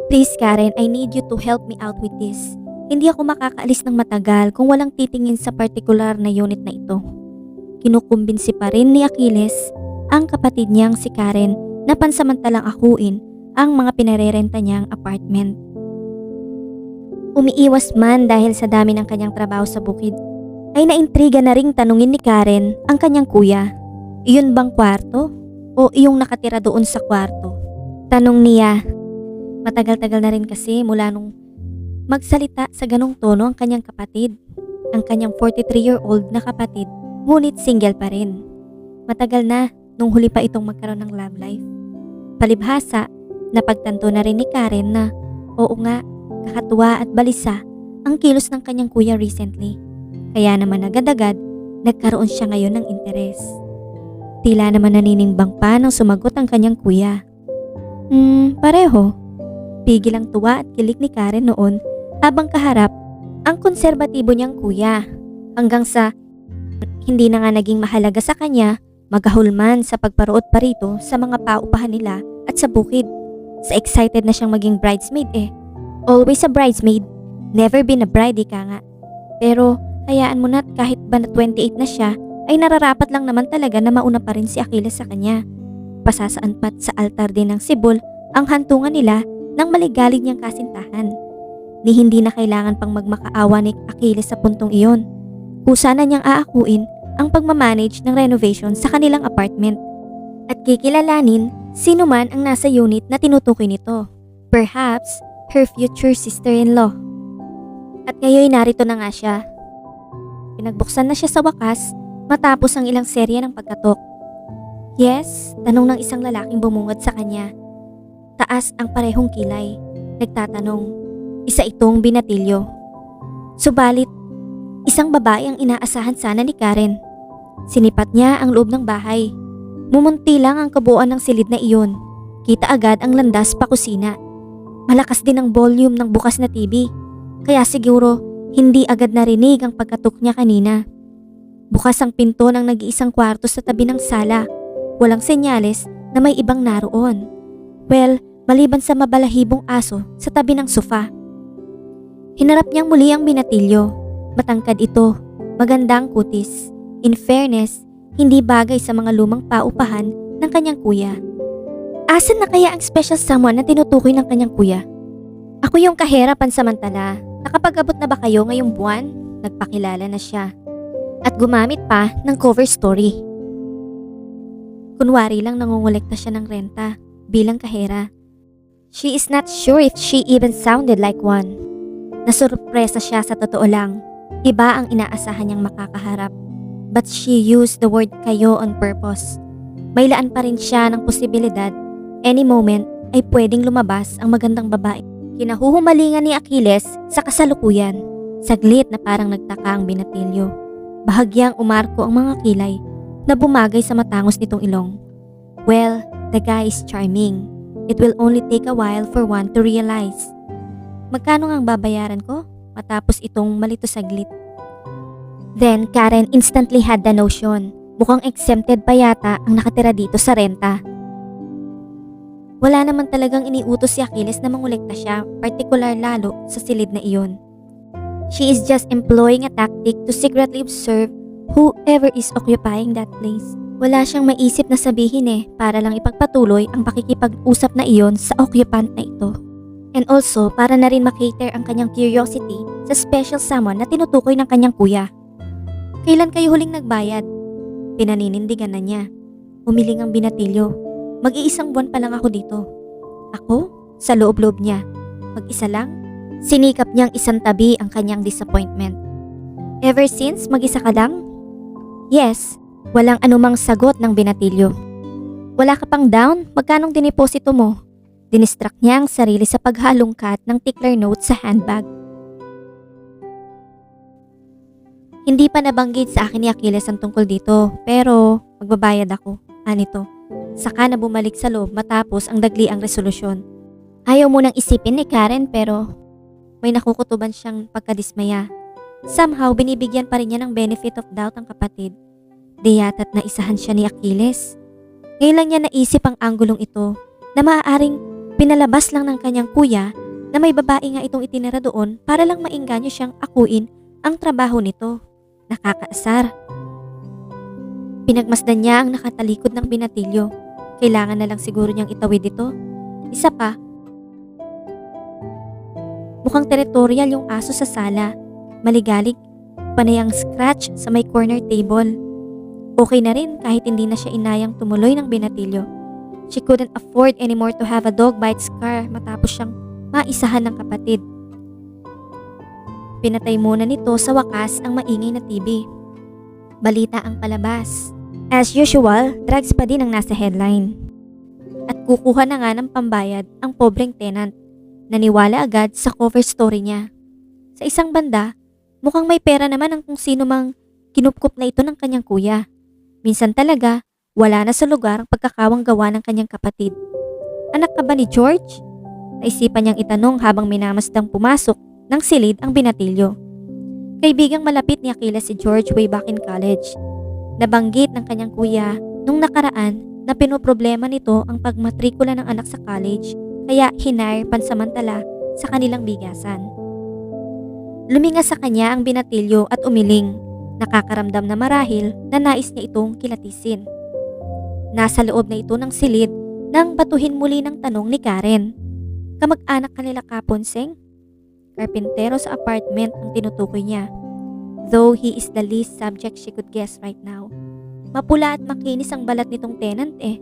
Please Karen, I need you to help me out with this. Hindi ako makakaalis ng matagal kung walang titingin sa particular na unit na ito. Kinukumbinsi pa rin ni Achilles ang kapatid niyang si Karen na pansamantalang akuin ang mga pinarerenta niyang apartment. Umiiwas man dahil sa dami ng kanyang trabaho sa bukid, ay naintriga na ring tanungin ni Karen ang kanyang kuya. Iyon bang kwarto? O iyong nakatira doon sa kwarto? Tanong niya. Matagal-tagal na rin kasi mula nung magsalita sa ganong tono ang kanyang kapatid. Ang kanyang 43-year-old na kapatid, ngunit single pa rin. Matagal na nung huli pa itong magkaroon ng love life. Palibhasa, napagtanto na rin ni Karen na oo nga, kakatuwa at balisa ang kilos ng kanyang kuya recently. Kaya naman agad-agad, nagkaroon siya ngayon ng interes. Tila naman naninimbang pa nang sumagot ang kanyang kuya. Pareho. Pigil ang tuwa at kilig ni Karen noon habang kaharap ang konserbatibo niyang kuya. Hanggang sa hindi na nga naging mahalaga sa kanya magahulman sa pagparoot pa rito sa mga paupahan nila at sa bukid. Sa excited na siyang maging bridesmaid eh. Always a bridesmaid, never been a bride ka nga. Pero hayaan mo na't kahit ba na 28 na siya, ay nararapat lang naman talaga na mauna pa rin si Achilles sa kanya. Pasasaan pat sa altar din ng Sibol ang hantungan nila ng maligalig niyang kasintahan. Ni hindi na kailangan pang magmakaawa ni Achilles sa puntong iyon. Kusa na niyang aakuin ang pagmamanage ng renovation sa kanilang apartment. At kikilalanin sino man ang nasa unit na tinutukoy nito. Perhaps her future sister-in-law. At ngayon narito na nga siya. Pinagbuksan na siya sa wakas matapos ang ilang serye ng pagkatok. Yes, tanong ng isang lalaking bumungad sa kanya. Taas ang parehong kilay. Nagtatanong, isa itong binatilyo. Subalit, isang babae ang inaasahan sana ni Karen. Sinipat niya ang loob ng bahay. Mumunti lang ang kabuuan ng silid na iyon. Kita agad ang landas pa kusina. Malakas din ang volume ng bukas na TV. Kaya siguro, hindi agad narinig ang pagkatok niya kanina. Bukas ang pinto ng nag-iisang kwarto sa tabi ng sala. Walang senyales na may ibang naroon. Well, maliban sa mabalahibong aso sa tabi ng sofa. Hinarap niyang muli ang binatilyo. Matangkad ito, magandang kutis. In fairness, hindi bagay sa mga lumang paupahan ng kanyang kuya. Asan na kaya ang special someone na tinutukoy ng kanyang kuya? Ako yung kahera pansamantala. Nakapag-abot na ba kayo ngayong buwan? Nagpakilala na siya. At gumamit pa ng cover story. Kunwari lang nangungulekta siya ng renta bilang kahera. She is not sure if she even sounded like one. Nasurpresa siya sa totoo lang. Iba ang inaasahan niyang makakaharap. But she used the word kayo on purpose. May laan pa rin siya ng posibilidad. Any moment ay pwedeng lumabas ang magandang babae. Kinahuhumalingan ni Achilles sa kasalukuyan. Saglit na parang nagtaka ang binatilyo. Bahagyang umarko ang mga kilay na bumagay sa matangos nitong ilong. Well, the guy is charming. It will only take a while for one to realize. Magkano ang babayaran ko matapos itong malito saglit? Then Karen instantly had the notion. Mukhang exempted pa yata ang nakatira dito sa renta. Wala naman talagang iniutos si Achilles na mangolekta siya, partikular lalo sa silid na iyon. She is just employing a tactic to secretly observe whoever is occupying that place. Wala siyang maisip na sabihin para lang ipagpatuloy ang pakikipag-usap na iyon sa occupant na ito. And also para na rin makater ang kanyang curiosity sa special someone na tinutukoy ng kanyang kuya. Kailan kayo huling nagbayad? Pinaninindigan na niya. Umiling ang binatilyo. Mag-iisang buwan pa lang ako dito. Ako? Sa loob-loob niya. Mag-isa lang? Sinikap niyang isang tabi ang kanyang disappointment. Ever since mag-isa ka lang? Yes, walang anumang sagot ng binatilyo. Wala ka pang down? Magkanong diniposito mo? Dinistract niya ang sarili sa paghalongkat ng tickler note sa handbag. Hindi pa nabanggit sa akin ni Achilles ang tungkol dito, pero magbabayad ako. Anito. Saka na bumalik sa loob matapos ang dagli ang resolusyon. Ayaw mo nang isipin ni Karen pero may nakukutuban siyang pagkadismaya. Somehow binibigyan pa rin niya ng benefit of doubt ang kapatid. Di yata't naisahan siya ni Achilles. Ngayon lang niya naisip ang anggulong ito na maaaring Pinalabas lang ng kanyang kuya na may babae nga itong itinira doon para lang maengganyo siyang akuin ang trabaho nito. Nakakaasar. Pinagmasdan niya ang nakatalikod ng binatilyo. Kailangan na lang siguro niyang itawid ito. Isa pa, mukhang territorial yung aso sa sala. Maligalig, panay ang scratch sa may corner table. Okay na rin kahit hindi na siya inayang tumuloy ng binatilyo. She couldn't afford anymore to have a dog bite scar matapos siyang maisahan ng kapatid. Pinatay muna nito sa wakas ang maingay na TV. Balita ang palabas. As usual, drugs pa din ang nasa headline. At kukuha na nga ng pambayad ang pobreng tenant. Naniwala agad sa cover story niya. Sa isang banda, mukhang may pera naman ang kung sino mang kinupkup na ito ng kanyang kuya. Minsan talaga, wala na sa lugar ang pagkakawang gawa ng kanyang kapatid. Anak ka ba ni George? Naisipan niyang itanong habang minamasdang pumasok ng silid ang binatilyo. Kaibigang malapit ni Achilles si George way back in college. Nabanggit ng kanyang kuya nung nakaraan na pinoproblema nito ang pagmatrikula ng anak sa college kaya hinire pansamantala sa kanilang bigasan. Luminga sa kanya ang binatilyo at umiling, nakakaramdam na marahil na nais niya itong kilatisin. Nasa loob na ito ng silid nang batuhin muli ng tanong ni Karen. Kamag-anak kanila Kaponseng? Karpintero sa apartment ang tinutukoy niya. Though he is the least subject she could guess right now. Mapula at makinis ang balat nitong tenant eh.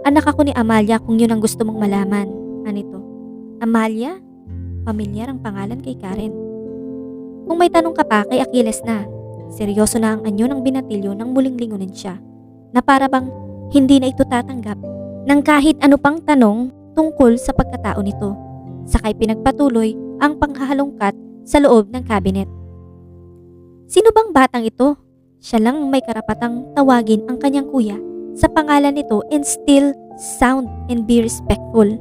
Anak ako ni Amalia kung yun ang gusto mong malaman. Anito? Amalia? Pamilyar ang pangalan kay Karen. Kung may tanong ka pa kay Achilles na, seryoso na ang anyo ng binatilyo nang muling lingunin siya. Na para bang hindi na ito tatanggap ng kahit ano pang tanong tungkol sa pagkatao nito. Sakay pinagpatuloy ang panghahalongkat sa loob ng cabinet. Sino bang batang ito? Siya lang may karapatang tawagin ang kanyang kuya sa pangalan nito and still sound and be respectful.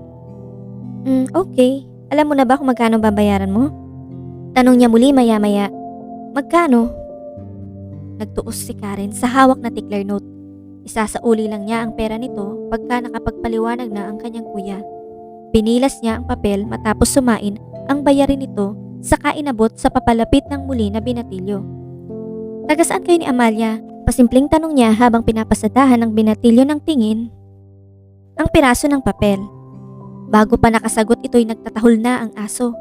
Okay. Alam mo na ba kung magkano babayaran mo? Tanong niya muli maya-maya. Magkano? Nagtuos si Karen sa hawak na tickler note. Isasauli lang niya ang pera nito pagka nakapagpaliwanag na ang kanyang kuya. Pinilas niya ang papel matapos sumain ang bayarin nito saka inabot sa papalapit ng muli na binatilyo. Taga saan kayo ni Amalia? Pasimpleng tanong niya habang pinapasadahan ng binatilyo ng tingin ang piraso ng papel. Bago pa nakasagot ito'y nagtatahol na ang aso.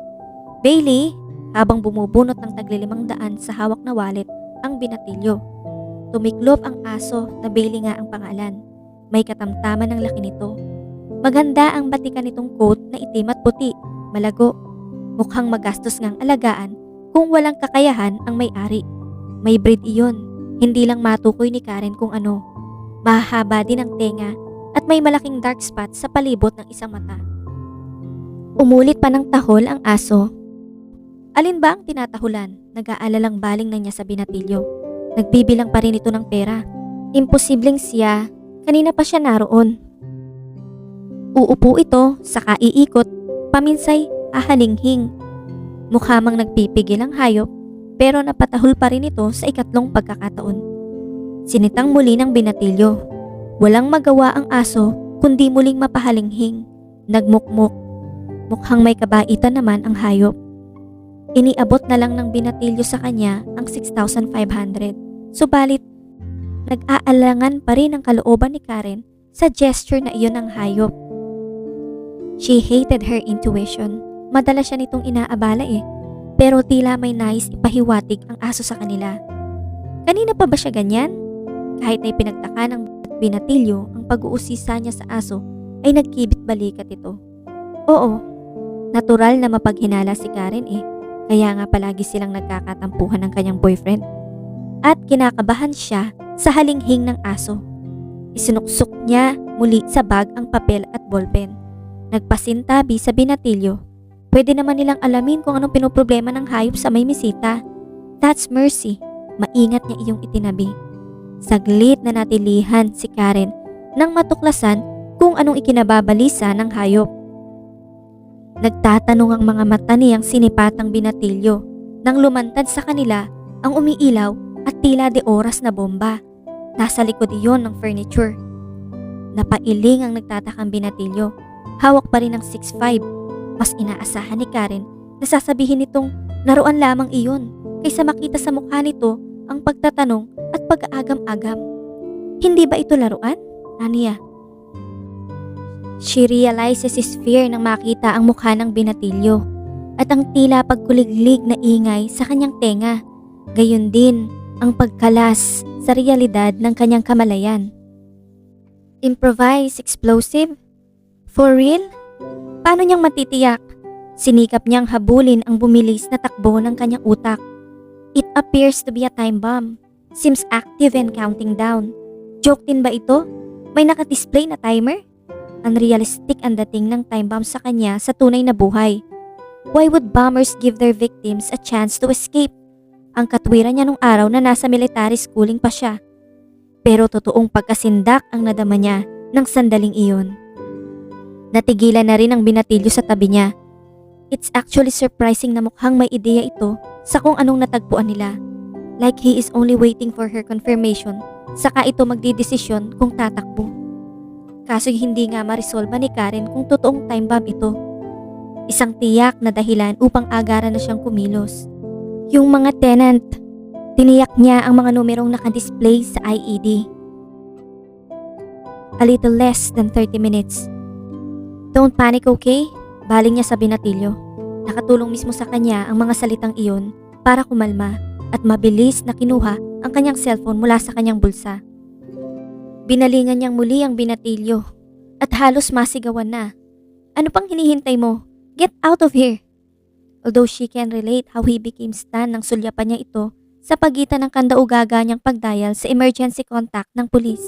Bailey, habang bumubunot ng tagli-500 sa hawak na wallet ang binatilyo. Tumiklop ang aso na Bailey nga ang pangalan. May katamtaman ng laki nito. Maganda ang batikan nitong coat na itim at puti, malago. Mukhang magastos ngang alagaan kung walang kakayahan ang may-ari. May breed iyon, hindi lang matukoy ni Karen kung ano. Mahahaba din ang tenga at may malaking dark spot sa palibot ng isang mata. Umulit pa ng tahol ang aso. Alin ba ang tinatahulan? Nag-aalalang baling na niya sa binatilyo. Nagbibilang pa rin ito ng pera. Imposibleng siya. Kanina pa siya naroon. Uupo ito, saka iikot, paminsay ahalinghing. Mukha mang nagpipigil ang hayop, pero napatahol pa rin ito sa ikatlong pagkakataon. Sinitang muli ng binatilyo. Walang magawa ang aso, kundi muling mapahalinghing. Nagmukmuk. Mukhang may kabaitan naman ang hayop. Iniabot na lang ng binatilyo sa kanya ang 6,500. Subalit, nag-aalangan pa rin ang kalooban ni Karen sa gesture na iyon ng hayop. She hated her intuition. Madalas siya nitong inaabala eh. Pero tila may nais ipahiwatig ang aso sa kanila. Kanina pa ba siya ganyan? Kahit na ipinagtaka ng binatilyo ang pag-uusisa niya sa aso, ay nagkibit balikat ito. Oo, natural na mapaghinala si Karen eh. Kaya nga palagi silang nagkakatampuhan ng kanyang boyfriend. At kinakabahan siya sa halinghing ng aso. Isinuksok niya muli sa bag ang papel at ballpen. Nagpasintabi sa binatilyo. Pwede naman nilang alamin kung anong pinoproblema ng hayop sa may misita. That's mercy. Maingat niya iyong itinabi. Saglit na natilihan si Karen nang matuklasan kung anong ikinababalisa ng hayop. Nagtatanong ang mga mata niyang sinipatang binatilyo nang lumantad sa kanila ang umiilaw at tila de oras na bomba. Nasa likod iyon ng furniture. Napailing ang nagtatakang binatilyo. hawak pa rin ng 6'5". Mas inaasahan ni Karen na sasabihin nitong naroon lamang iyon kaysa makita sa mukha nito ang pagtatanong at pag-aagam-agam. Hindi ba ito laruan? Aniya. She realizes his fear nang makita ang mukha ng binatilyo at ang tila pagkuliglig na ingay sa kanyang tenga. Gayon din ang pagkalas sa realidad ng kanyang kamalayan. Improvise explosive? For real? Paano niyang matitiyak? Sinikap niyang habulin ang bumilis na takbo ng kanyang utak. It appears to be a time bomb. Seems active and counting down. Joke din ba ito? May nakadisplay na timer? Unrealistic ang dating ng time bomb sa kanya sa tunay na buhay. Why would bombers give their victims a chance to escape? Ang katwiran niya nung araw na nasa military schooling pa siya. Pero totoong pagkasindak ang nadama niya ng sandaling iyon. Natigilan na rin ang binatilyo sa tabi niya. It's actually surprising na mukhang may ideya ito sa kung anong natagpuan nila. Like he is only waiting for her confirmation, saka ito magdidesisyon kung tatakbo. Kaso hindi nga marisolba ni Karen kung totoong time bomb ito. Isang tiyak na dahilan upang agaran na siyang kumilos. Yung mga tenant, tiniyak niya ang mga numerong nakadisplay sa IED. A little less than 30 minutes. Don't panic, okay? Baling niya sa binatilyo. Nakatulong mismo sa kanya ang mga salitang iyon para kumalma at mabilis na kinuha ang kanyang cellphone mula sa kanyang bulsa. Binalingan niyang muli ang binatilyo at halos masigawan na. Ano pang hinihintay mo? Get out of here! Although she can relate how he became stunned nang sulyapan niya ito sa pagitan ng kandaugaga niyang pagdial sa emergency contact ng pulis.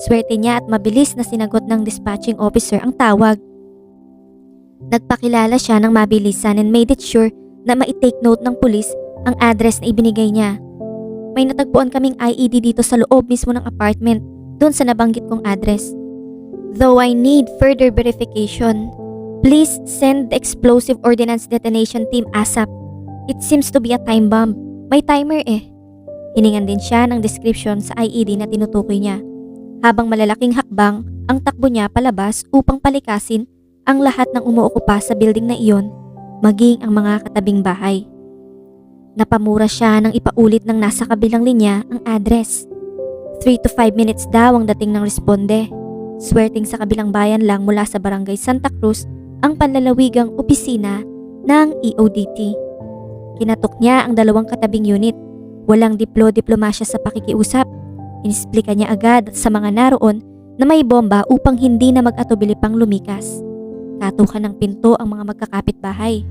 Swerte niya at mabilis na sinagot ng dispatching officer ang tawag. Nagpakilala siya ng mabilisan and made it sure na ma-take note ng pulis ang address na ibinigay niya. May natagpuan kaming IED dito sa loob mismo ng apartment, doon sa nabanggit kong address. Though I need further verification, please send the explosive ordnance detonation team ASAP. It seems to be a time bomb. May timer eh. Hiningan din siya ng description sa IED na tinutukoy niya. Habang malalaking hakbang ang takbo niya palabas upang palikasin ang lahat ng umuokupa sa building na iyon, maging ang mga katabing bahay. Napamura siya nang ipaulit ng nasa kabilang linya ang address. 3 to 5 minutes daw ang dating ng responde. Swerting sa kabilang bayan lang mula sa barangay Santa Cruz ang panlalawigang opisina ng EODT. Kinatok niya ang dalawang katabing unit. Walang diplomasya sa pakikiusap. Inisplika niya agad sa mga naroon na may bomba upang hindi na mag-atubili pang lumikas. Katukan ng pinto ang mga magkakapitbahay.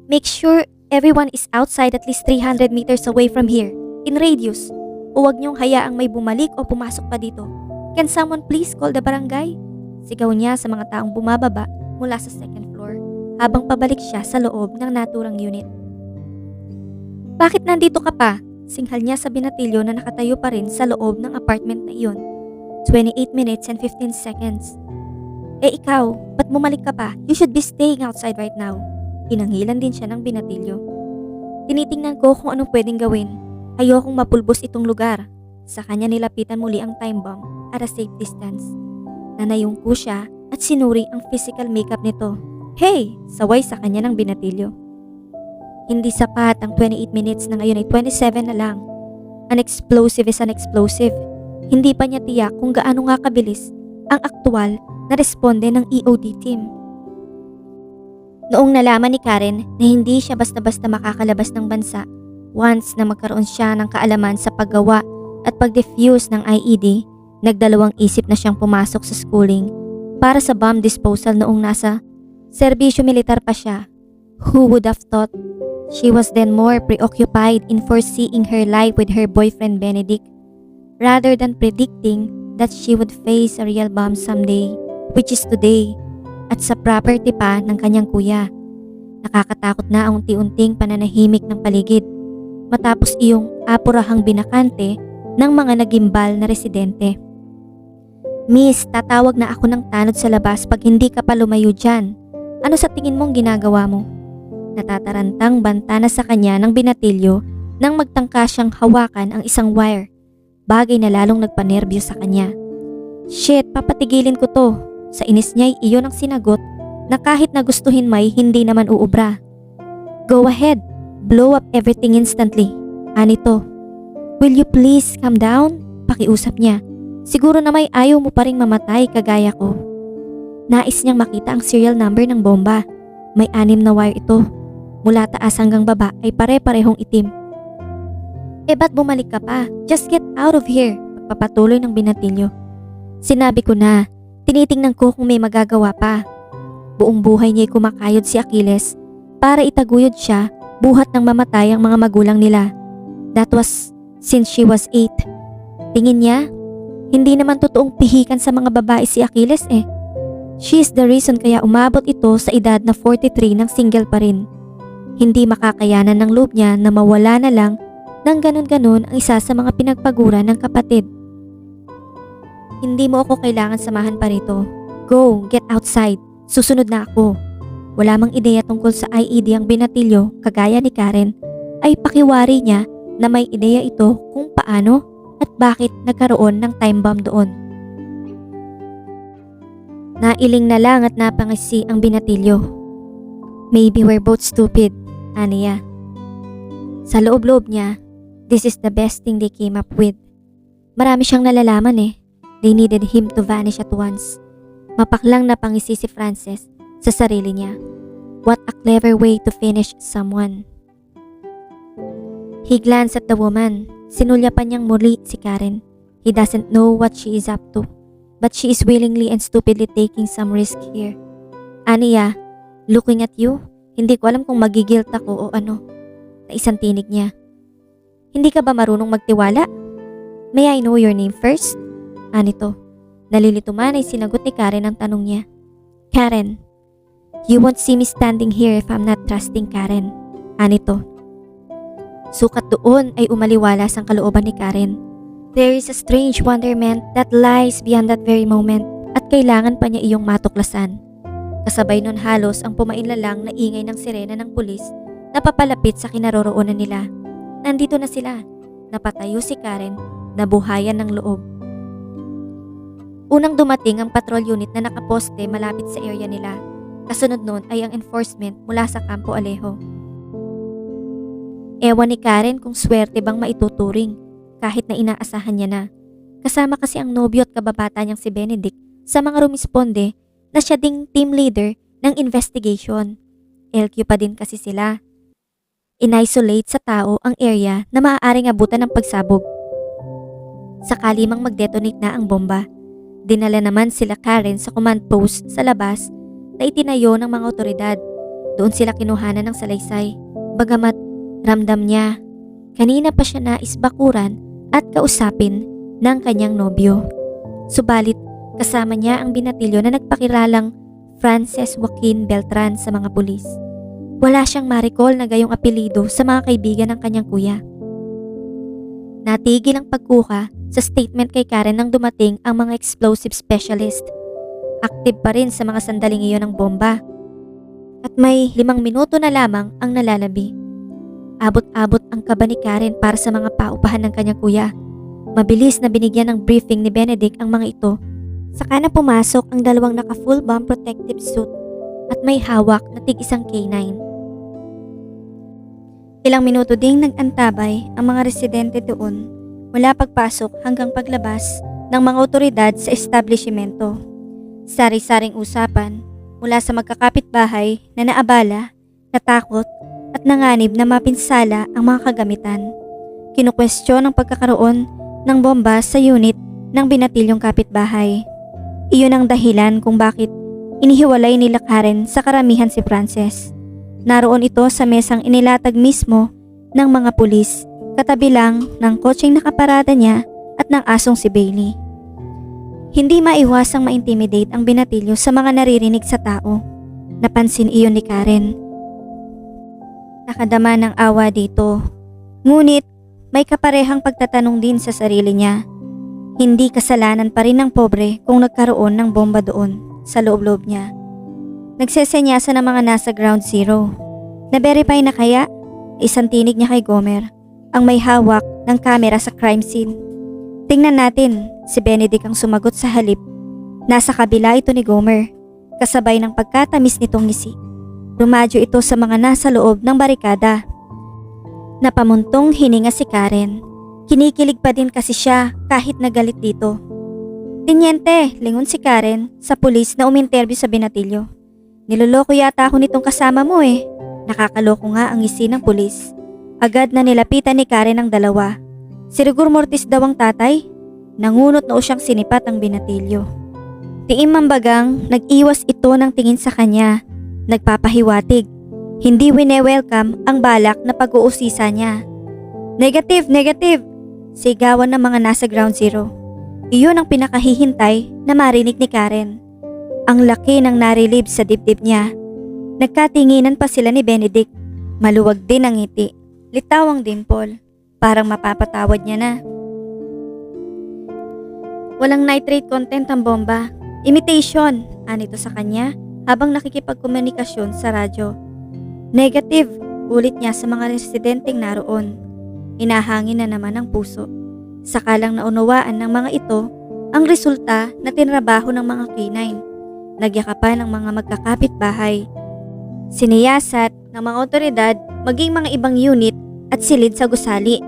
Make sure everyone is outside at least 300 meters away from here, in radius. O huwag niyong hayaang may bumalik o pumasok pa dito. Can someone please call the barangay? Sigaw niya sa mga taong bumababa mula sa second floor habang pabalik siya sa loob ng naturang unit. Bakit nandito ka pa? Singhal niya sa binatilyo na nakatayo pa rin sa loob ng apartment na iyon. 28 minutes and 15 seconds. Eh ikaw, ba't bumalik ka pa? You should be staying outside right now. Hinanghilan din siya ng binatilyo. Tinitingnan ko kung anong pwedeng gawin. Ayokong mapulbos itong lugar. Sa kanya nilapitan muli ang time bomb at a safe distance. Nanayungko siya at sinuri ang physical makeup nito. Hey! Saway sa kanya ng binatilyo. Hindi sapat ang 28 minutes na ngayon ay 27 na lang. An explosive is an explosive. Hindi pa niya tiyak kung gaano nga kabilis ang aktual na responde ng EOD team. Noong nalaman ni Karen na hindi siya basta-basta makakalabas ng bansa once na magkaroon siya ng kaalaman sa paggawa at pag-defuse ng IED, nagdalawang isip na siyang pumasok sa schooling para sa bomb disposal noong nasa serbisyo militar pa siya. Who would have thought? She was then more preoccupied in foreseeing her life with her boyfriend Benedict rather than predicting that she would face a real bomb someday, which is today, at sa property pa ng kanyang kuya. Nakakatakot na ang unti-unting pananahimik ng paligid matapos iyong apurahang binakante ng mga nagimbal na residente. Miss, tatawag na ako ng tanod sa labas pag hindi ka pa lumayo dyan. Ano sa tingin mong ginagawa mo? Natatarantang banta na sa kanya ng binatilyo nang magtangka siyang hawakan ang isang wire. Bagay na lalong nagpanerbyo sa kanya. Shit, papatigilin ko to. Sa inis niya'y iyon ang sinagot na kahit nagustuhin may hindi naman uubra. Go ahead, blow up everything instantly. Anito. Will you please calm down? Pakiusap niya. Siguro na may ayaw mo pa ring mamatay kagaya ko. Nais niyang makita ang serial number ng bomba. May 6 na wire ito. Mula taas hanggang baba ay pare-parehong itim. Ba't bumalik ka pa? Just get out of here. Pagpapatuloy ng binatilyo. Sinabi ko na, tinitingnan ko kung may magagawa pa. Buong buhay niya'y kumakayod si Achilles para itaguyod siya buhat ng mamatay ang mga magulang nila. That was since she was 8. Tingin niya, hindi naman totoong pihikan sa mga babae si Achilles eh. She is the reason kaya umabot ito sa edad na 43 ng single pa rin. Hindi makakayanan ng loob niya na mawala na lang nang ganun-ganun ang isa sa mga pinagpagura ng kapatid. Hindi mo ako kailangan samahan pa rito. Go, get outside. Susunod na ako. Wala mang ideya tungkol sa IED ang binatilyo kagaya ni Karen ay pakiwari niya na may ideya ito kung paano at bakit nagkaroon ng time bomb doon. Nailing na lang at napangisi ang binatilyo. Maybe we're both stupid, aniya. Sa loob-loob niya, this is the best thing they came up with. Marami siyang nalalaman eh. They needed him to vanish at once. Mapaklang napangisi si Frances sa sarili niya. What a clever way to finish someone. He glanced at the woman. Sinulyapan niyang muli si Karen. He doesn't know what she is up to, but she is willingly and stupidly taking some risk here. Aniya, looking at you, hindi ko alam kung magigilt ako o ano. Na isang tinig niya. Hindi ka ba marunong magtiwala? May I know your name first? Anito. Nalilito man ay sinagot ni Karen ang tanong niya. Karen, you won't see me standing here if I'm not trusting Karen. Anito. Sukat doon ay umaliwalas ang kalooban ni Karen. There is a strange wonderment that lies beyond that very moment at kailangan pa niya iyong matuklasan. Kasabay nun halos ang pumainlalang na ingay ng sirena ng pulis na papalapit sa kinaroroonan nila. Nandito na sila. Napatayo si Karen, nabuhayan ng loob. Unang dumating ang patrol unit na nakaposte malapit sa area nila. Kasunod nun ay ang enforcement mula sa Campo Alejo. Ewan ni Karen kung swerte bang maituturing kahit na inaasahan niya na. Kasama kasi ang nobyo at kababata niyang si Benedict sa mga rumisponde na siya ding team leader ng investigation. LQ pa din kasi sila. In-isolate sa tao ang area na maaaring abutan ng pagsabog. Sakali mang mag-detonate na ang bomba, dinala naman sila Karen sa command post sa labas na itinayo ng mga otoridad. Doon sila kinuhanan ng salaysay. Bagamat ramdam niya, kanina pa siya nais bakuran at kausapin ng kanyang nobyo. Subalit, kasama niya ang binatilyo na nagpakilalang Frances Joaquin Beltran sa mga pulis. Wala siyang ma-recall na gayong apelido sa mga kaibigan ng kanyang kuya. Natigil ang pagkuha sa statement kay Karen nang dumating ang mga explosive specialist. Active pa rin sa mga sandaling iyon ng bomba. At may 5 minuto na lamang ang nalalabi. Abot-abot ang kaba ni Karen para sa mga paupahan ng kanyang kuya. Mabilis na binigyan ng briefing ni Benedict ang mga ito. Saka na pumasok ang 2 naka-full bomb protective suit at may hawak na tig-isang K9. Ilang minuto ding nag-antabay ang mga residente doon mula pagpasok hanggang paglabas ng mga otoridad sa establishmento. Sari-saring usapan mula sa magkakapitbahay na naabala, natakot at nanganib na mapinsala ang mga kagamitan. Kinukwestiyon ang pagkakaroon ng bomba sa unit ng binatilyong kapitbahay. Iyon ang dahilan kung bakit inihiwalay nila Karen sa karamihan si Frances. Naroon ito sa mesang inilatag mismo ng mga pulis, katabi lang ng kotseng nakaparada niya at ng asong si Bailey. Hindi maiwasang ma-intimidate ang binatilyo sa mga naririnig sa tao. Napansin iyon ni Karen. Nakadama ng awa dito. Ngunit may kaparehang pagtatanong din sa sarili niya. Hindi kasalanan pa rin ng pobre kung nagkaroon ng bomba doon sa loob-loob niya. Nagsesenyasa ng mga nasa ground zero. Na-verify na kaya? Isang tinig niya kay Gomer, ang may hawak ng kamera sa crime scene. Tingnan natin, si Benedict ang sumagot sa halip Nasa kabila ito ni Gomer, kasabay ng pagkatamis nitong ngisi. Rumadyo ito sa mga nasa loob ng barikada. Napamuntong hininga si Karen. Kinikilig pa din kasi siya kahit nagalit dito. Teniente, lingon si Karen sa pulis na uminterview sa binatilyo. Niloloko yata ako nitong kasama mo eh. Nakakaloko nga ang ngisi ng pulis. Agad na nilapitan ni Karen ang dalawa. Si Rigor Mortis daw ang tatay. Nangunot na siyang sinipat ang binatilyo. Tiim mambagang nag-iwas ito ng tingin sa kanya. Nagpapahiwatig. Hindi wine-welcome ang balak na pag-uusisa niya. Negative, negative! Sigawan ng mga nasa ground zero. Iyon ang pinakahihintay na marinig ni Karen. Ang laki ng narilib sa dibdib niya. Nagkatinginan pa sila ni Benedict. Maluwag din ang ngiti. Litaw ang dimple. Parang mapapatawad niya na. Walang nitrate content ang bomba. Imitation, anito sa kanya habang nakikipagkomunikasyon sa radyo. Negative, ulit niya sa mga residenteng naroon. Inahangin na naman ang puso. Sakalang naunawaan ng mga ito ang resulta na tinrabaho ng mga K9. Nagyakapan ng mga magkakapit-bahay. Siniyasat ng mga otoridad maging mga ibang unit at silid sa gusali,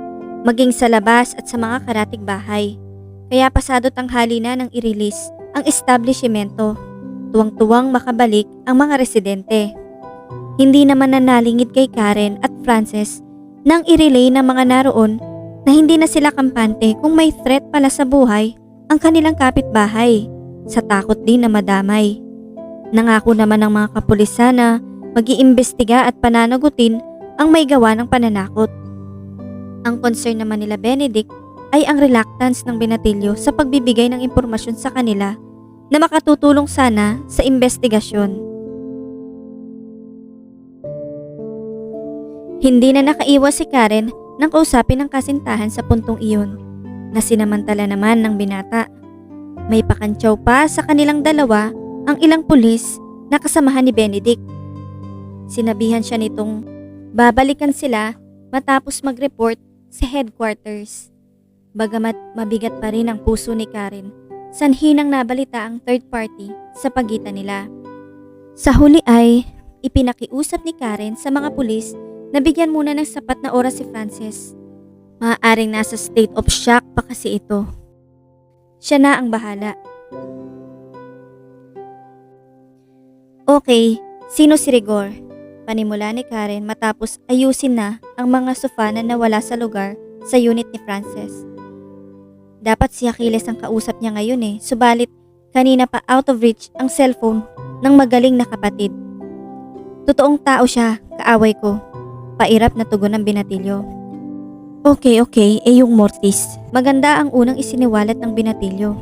maging sa labas at sa mga karatig bahay. Kaya pasado tanghali na nang i-release ang establishmento. Tuwang-tuwang makabalik ang mga residente. Hindi naman nanalingid kay Karen at Frances nang i-relay ng mga naroon na hindi na sila kampante kung may threat pala sa buhay ang kanilang kapitbahay, sa takot din na madamay. Nangako naman ng mga kapulisan na mag-iimbestiga at pananagutin ang may gawa ng pananakot. Ang concern naman nila Benedict ay ang reluctance ng binatilyo sa pagbibigay ng impormasyon sa kanila na makatutulong sana sa investigasyon. Hindi na nakaiwas si Karen nang kausapin ang kasintahan sa puntong iyon, na sinamantala naman ng binata. May pakantsaw pa sa kanilang dalawa ang ilang pulis na kasamahan ni Benedict. Sinabihan siya nitong babalikan sila matapos mag-report sa headquarters. Bagamat mabigat pa rin ang puso ni Karen, sanhi nang nabalita ang third party sa pagitan nila. Sa huli ay ipinakiusap ni Karen sa mga pulis na bigyan muna ng sapat na oras si Frances. Maaaring nasa state of shock pa kasi ito. Siya na ang bahala. Okay, sino si Rigor? Panimula ni Karen matapos ayusin na ang mga sofa na nawala sa lugar sa unit ni Frances. Dapat si Achilles ang kausap niya ngayon subalit kanina pa out of reach ang cellphone ng magaling na kapatid. Totoong tao siya, kaaway ko. Pairap na tugon ng binatilyo. Okay, yung Mortis. Maganda ang unang isiniwalat ng binatilyo.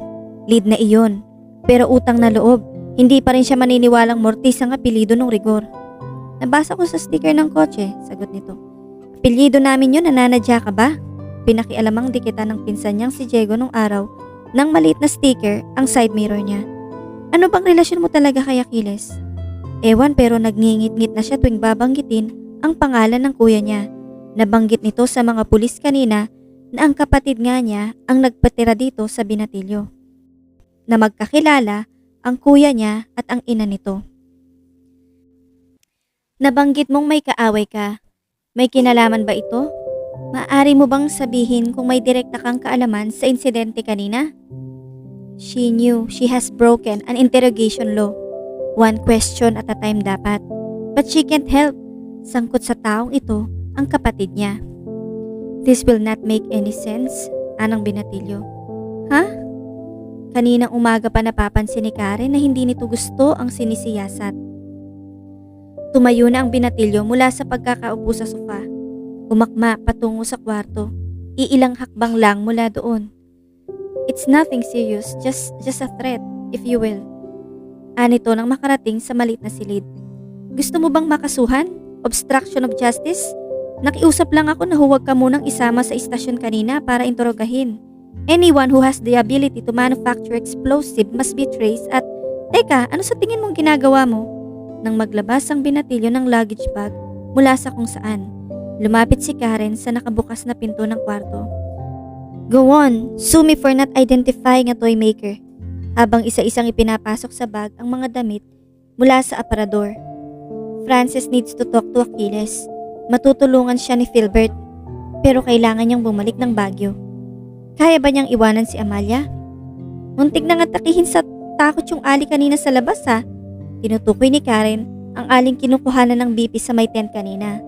Lead na iyon. Pero utang na loob, hindi pa rin siya maniniwalang Mortis ang apelyido ng Rigor. Nabasa ko sa sticker ng kotse, sagot nito. Apelyido namin yun, nananadya ka ba? Pinakialamang dikitan ng pinsan niyang si Diego nung araw nang maliit na sticker ang side mirror niya. Ano bang relasyon mo talaga kay Achilles? Ewan pero nagngingit-ngit na siya tuwing babanggitin ang pangalan ng kuya niya. Nabanggit nito sa mga pulis kanina na ang kapatid nga niya ang nagpatira dito sa binatilyo. Na magkakilala ang kuya niya at ang ina nito. Nabanggit mong may kaaway ka. May kinalaman ba ito? Maaari mo bang sabihin kung may direkta kang kaalaman sa insidente kanina? She knew she has broken an interrogation law. One question at a time dapat. But she can't help. Sangkot sa taong ito ang kapatid niya. This will not make any sense, anang binatilyo. Ha? Kaninang umaga pa napapansin ni Karen na hindi nito gusto ang sinisiyasat. Tumayo na ang binatilyo mula sa pagkakaupo sa sofa. Umakma patungo sa kwarto. Iilang hakbang lang mula doon. It's nothing serious, just a threat, if you will. Anito nang makarating sa maliit na silid. Gusto mo bang makasuhan? Obstruction of justice? Nakiusap lang ako na huwag ka munang isama sa istasyon kanina para interogahin. Anyone who has the ability to manufacture explosive must be traced at... Teka, ano sa tingin mong ginagawa mo? Nang maglabas ang binatilyo ng luggage bag mula sa kung saan, lumapit si Karen sa nakabukas na pinto ng kwarto. Go on, sue me for not identifying a toy maker. habang isa-isang ipinapasok sa bag ang mga damit mula sa aparador. Frances needs to talk to Achilles. Matutulungan siya ni Philbert, pero kailangan niyang bumalik ng Baguio. Kaya ba niyang iwanan si Amalia? Muntik na nga takihin sa takot yung Ali kanina sa labas ha. Tinutukoy ni Karen ang aling kinukuhanan ng BP sa may tent kanina.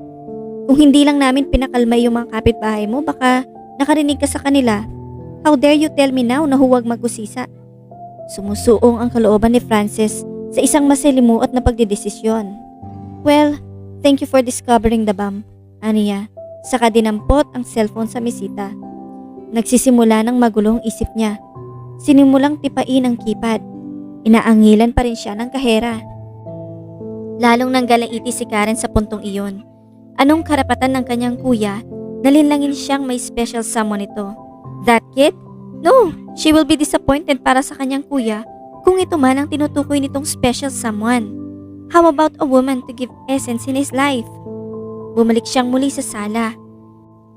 Kung hindi lang namin pinakalmay yung mga kapitbahay mo, baka nakarinig ka sa kanila. How dare you tell me now na huwag mag-usisa? Sumusuong ang kalooban ni Frances sa isang masalimuot na pagdidesisyon. Well, thank you for discovering the bomb, aniya. Saka dinampot ang cellphone sa mesita. Nagsisimula ng magulong isip niya. Sinimulang tipain ang keypad. Inaangilan pa rin siya ng kahera. Lalong nanggalaiti si Karen sa puntong iyon. Anong karapatan ng kanyang kuya na linlangin siyang may special someone ito? That kid? No, she will be disappointed para sa kanyang kuya kung ito man ang tinutukoy nitong special someone. How about a woman to give essence in his life? Bumalik siyang muli sa sala.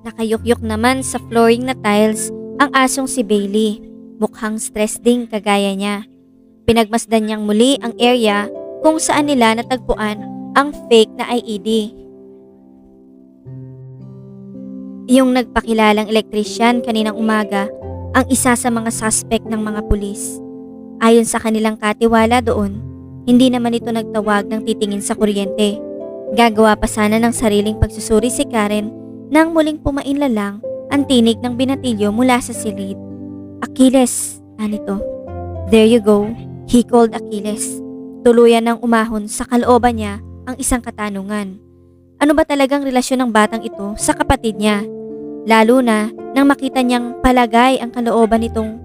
Nakayukyuk naman sa flooring na tiles ang asong si Bailey. Mukhang stress ding kagaya niya. Pinagmasdan niyang muli ang area kung saan nila natagpuan ang fake na IED. Yung nagpakilalang elektrisyan kaninang umaga ang isa sa mga suspect ng mga pulis. Ayon sa kanilang katiwala doon, hindi naman ito nagtawag ng titingin sa kuryente. Gagawa pa sana ng sariling pagsusuri si Karen nang muling pumainlalang ang tinig ng binatilyo mula sa silid. Achilles, anito. There you go, he called Achilles. Tuluyan ng umahon sa kalooban niya ang isang katanungan. Ano ba talagang relasyon ng batang ito sa kapatid niya? Lalo na nang makita niyang palagay ang kalooban nitong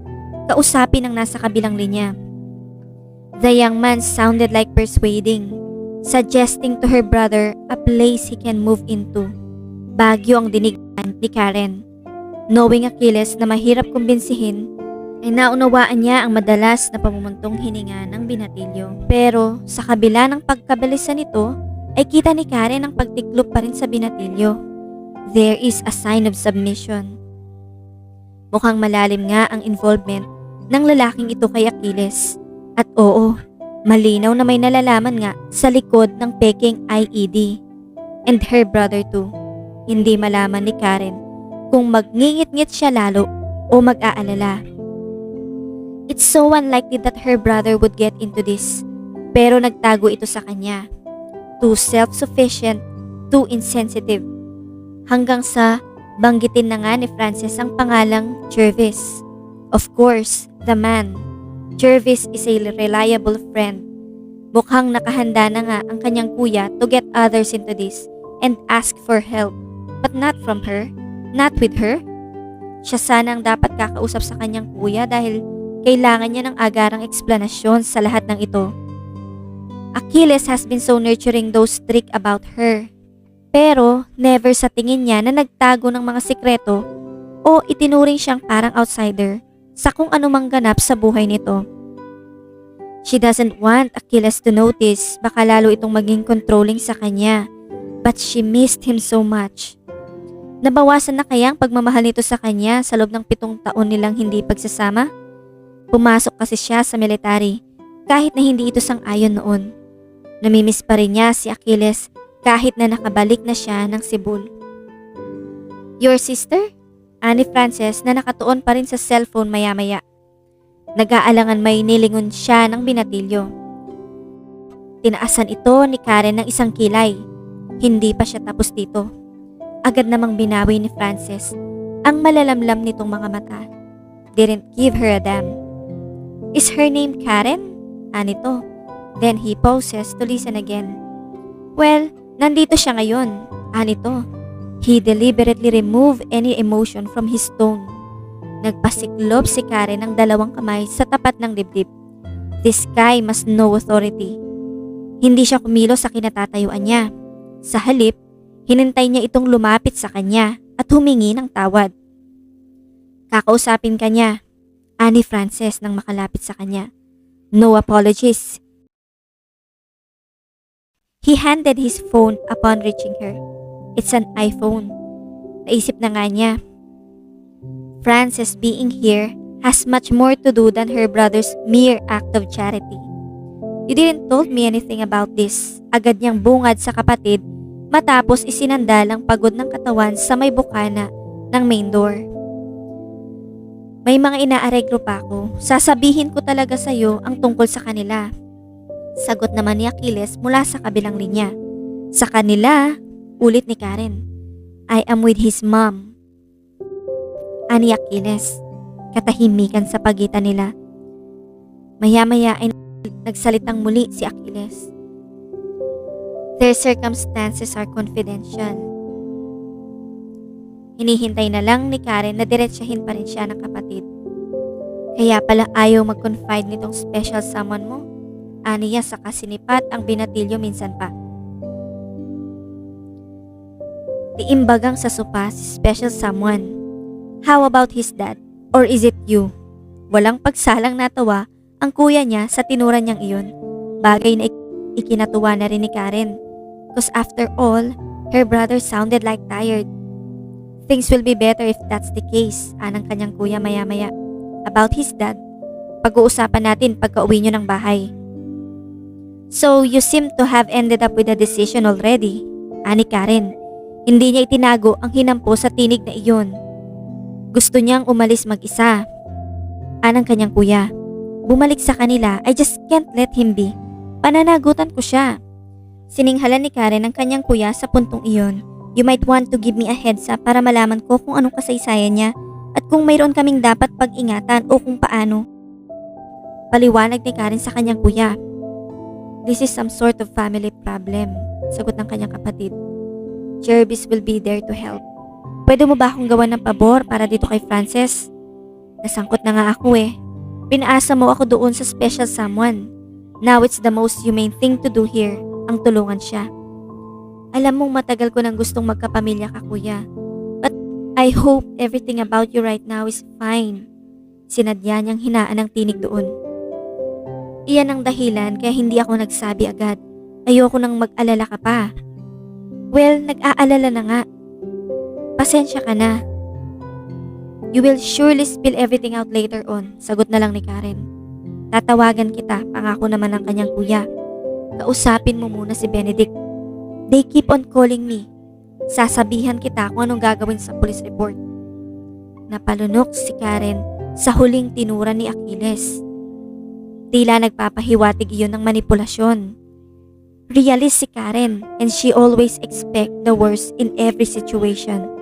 kausapin ng nasa kabilang linya. The young man sounded like persuading, suggesting to her brother a place he can move into. Baguio ang dinig ni Karen. Knowing Achilles na mahirap kumbinsihin, ay naunawaan niya ang madalas na pamumuntong hininga ng binatilyo. Pero sa kabila ng pagkabilisan nito, ay kita ni Karen ang pagtiklop pa rin sa binatilyo. There is a sign of submission. Mukhang malalim nga ang involvement ng lalaking ito kay Achilles. At oo, malinaw na may nalalaman nga sa likod ng peking IED. And her brother too. Hindi malaman ni Karen kung magngingit-ngit siya lalo o mag-aalala. It's so unlikely that her brother would get into this. Pero nagtago ito sa kanya. Too self-sufficient, too insensitive. Hanggang sa banggitin na nga ni Frances ang pangalang Jervis. Of course, the man. Jervis is a reliable friend. Mukhang nakahanda na nga ang kanyang kuya to get others into this and ask for help. But not from her. Not with her. Siya sana ang dapat kakausap sa kanyang kuya dahil kailangan niya ng agarang eksplanasyon sa lahat ng ito. Achilles has been so nurturing though strict about her. Pero never sa tingin niya na nagtago ng mga sikreto o itinuring siyang parang outsider sa kung anumang ganap sa buhay nito. She doesn't want Achilles to notice, baka lalo itong maging controlling sa kanya. But she missed him so much. Nabawasan na kaya ang pagmamahal nito sa kanya sa loob ng 7 taon nilang hindi pagsasama? Pumasok kasi siya sa military kahit na hindi ito sang-ayon noon. Namimiss pa rin niya si Achilles kahit na nakabalik na siya ng Cebu. Your sister? Ani Frances na nakatuon pa rin sa cellphone maya-maya. Nag-aalangan may nilingon siya ng binatilyo. Tinaasan ito ni Karen ng isang kilay. Hindi pa siya tapos dito. Agad namang binawi ni Frances ang malalamlam nitong mga mata. Didn't give her a damn. Is her name Karen? Anito. Then he pauses to listen again. Well, nandito siya ngayon. Anito. He deliberately removed any emotion from his tone. Nagpasiklob si Karen ng 2 kamay sa tapat ng dibdib. This guy must know authority. Hindi siya kumilos sa kinatatayuan niya. Sa halip, hinintay niya itong lumapit sa kanya at humingi ng tawad. Kakausapin ka niya, ani Frances nang makalapit sa kanya. No apologies. He handed his phone upon reaching her. It's an iPhone. Naisip na nga niya. Frances being here has much more to do than her brother's mere act of charity. You didn't told me anything about this. Agad niyang bungad sa kapatid matapos isinandal ang pagod ng katawan sa may bukana ng main door. May mga inaareglo pa ako. Sasabihin ko talaga sa'yo ang tungkol sa kanila. Sagot naman ni Achilles mula sa kabilang linya. Sa kanila, ulit ni Karen. I am with his mom. Ani Achilles. Katahimikan sa pagitan nila. Maya-maya ay nagsalitang muli si Achilles. Their circumstances are confidential. Hinihintay na lang ni Karen na diretsyahin pa rin siya ng kapatid. Kaya pala ayaw mag-confide nitong special someone mo. Aniya sa kasinipat ang binatilyo minsan pa. Tiimbagang sa sopa si special someone. How about his dad? Or is it you? Walang pagsalang natawa ang kuya niya sa tinura niyang iyon. Bagay na ikinatuwa na rin ni Karen. Cause after all, her brother sounded like tired. Things will be better if that's the case, anang kanyang kuya maya-maya. About his dad, pag-uusapan natin pagka-uwi nyo ng bahay. So, you seem to have ended up with a decision already, ani Karen. Hindi niya itinago ang hinampo sa tinig na iyon. Gusto niyang umalis mag-isa. Anang kanyang kuya. Bumalik sa kanila, I just can't let him be. Pananagutan ko siya. Sininghalan ni Karen ang kanyang kuya sa puntong iyon. You might want to give me a heads up para malaman ko kung anong kasaysayan niya at kung mayroon kaming dapat pag-ingatan o kung paano. Paliwanag ni Karen sa kanyang kuya. This is some sort of family problem, sagot ng kanyang kapatid. Jervis will be there to help. Pwede mo ba akong gawan ng pabor para dito kay Frances? Nasangkot na nga ako eh. Pinaasa mo ako doon sa special someone. Now it's the most humane thing to do here, ang tulungan siya. Alam mong matagal ko nang gustong magkapamilya ka, kuya. But I hope everything about you right now is fine. Sinadya niyang hinaan ang tinig doon. Iyan ang dahilan kaya hindi ako nagsabi agad. Ayoko nang mag-alala ka pa. Well, nag-aalala na nga. Pasensya ka na. You will surely spill everything out later on, sagot na lang ni Karen. Tatawagan kita, pangako naman ng kanyang kuya. Kausapin mo muna si Benedict. They keep on calling me. Sasabihan kita kung anong gagawin sa police report. Napalunok si Karen sa huling tinura ni Achilles. Tila nagpapahiwatig iyon ng manipulasyon. Realist si Karen and she always expect the worst in every situation.